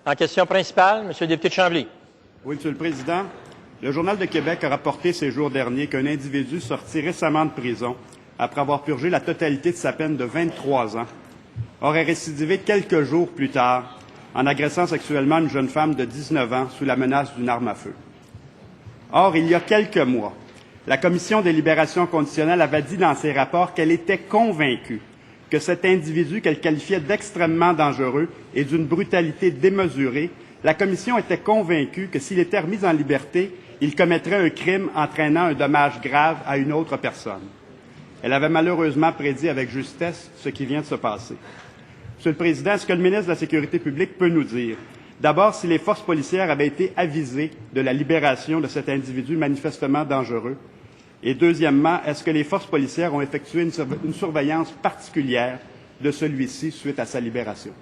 En question principale, M. le député de Chambly. Oui, Monsieur le Président. Le Journal de Québec a rapporté ces jours derniers qu'un individu sorti récemment de prison, après avoir purgé la totalité de sa peine de 23 ans, aurait récidivé quelques jours plus tard en agressant sexuellement une jeune femme de 19 ans sous la menace d'une arme à feu. Or, il y a quelques mois, la Commission des libérations conditionnelles avait dit dans ses rapports qu'elle était convaincue que cet individu qu'elle qualifiait d'extrêmement dangereux et d'une brutalité démesurée, la Commission était convaincue que s'il était remis en liberté, il commettrait un crime entraînant un dommage grave à une autre personne. Elle avait malheureusement prédit avec justesse ce qui vient de se passer. Monsieur le Président, est-ce que le ministre de la Sécurité publique peut nous dire, d'abord, si les forces policières avaient été avisées de la libération de cet individu manifestement dangereux? Et deuxièmement, est-ce que les forces policières ont effectué une surveillance particulière de celui-ci suite à sa libération?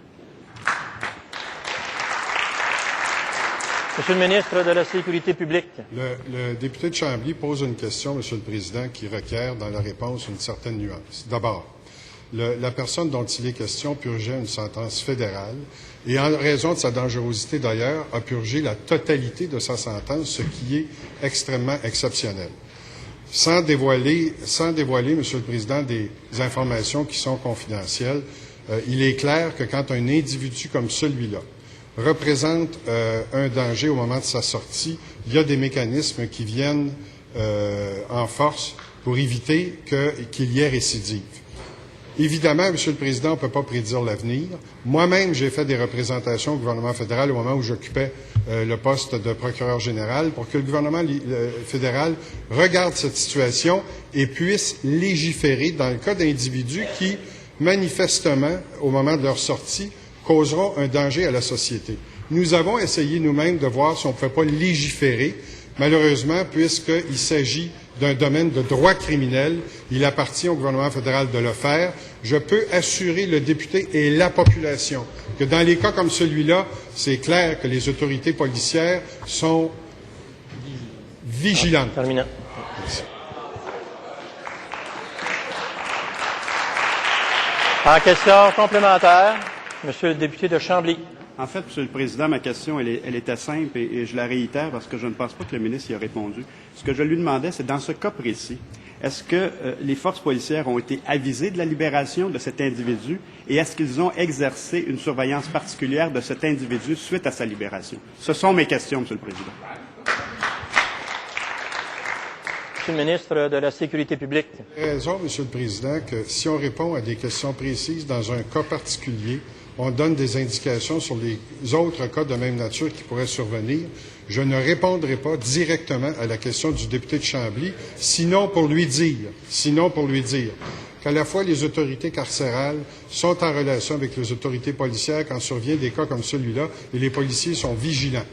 Monsieur le ministre de la Sécurité publique. Le député de Chambly pose une question, Monsieur le Président, qui requiert dans la réponse une certaine nuance. D'abord, la personne dont il est question purgeait une sentence fédérale et, en raison de sa dangerosité d'ailleurs, a purgé la totalité de sa sentence, ce qui est extrêmement exceptionnel. Sans dévoiler, Monsieur le Président, des informations qui sont confidentielles, il est clair que quand un individu comme celui-là représente un danger au moment de sa sortie, il y a des mécanismes qui viennent en force pour éviter qu'il y ait récidive. Évidemment, Monsieur le Président, on ne peut pas prédire l'avenir. Moi-même, j'ai fait des représentations au gouvernement fédéral au moment où j'occupais le poste de procureur général pour que le gouvernement fédéral regarde cette situation et puisse légiférer dans le cas d'individus qui, manifestement, au moment de leur sortie, causeront un danger à la société. Nous avons essayé nous-mêmes de voir si on ne pouvait pas légiférer. Malheureusement, puisqu'il s'agit d'un domaine de droit criminel, il appartient au gouvernement fédéral de le faire. Je peux assurer le député et la population que dans les cas comme celui-là, c'est clair que les autorités policières sont vigilantes. Terminant. Merci. En question complémentaire, Monsieur le député de Chambly. En fait, Monsieur le Président, ma question, elle était simple et je la réitère parce que je ne pense pas que le ministre y a répondu. Ce que je lui demandais, c'est dans ce cas précis, est-ce que les forces policières ont été avisées de la libération de cet individu et est-ce qu'ils ont exercé une surveillance particulière de cet individu suite à sa libération? Ce sont mes questions, Monsieur le Président. Monsieur le ministre de la Sécurité publique. Vous avez raison, Monsieur le Président, que si on répond à des questions précises dans un cas particulier, on donne des indications sur les autres cas de même nature qui pourraient survenir. Je ne répondrai pas directement à la question du député de Chambly, sinon pour lui dire qu'à la fois les autorités carcérales sont en relation avec les autorités policières quand survient des cas comme celui-là et les policiers sont vigilants.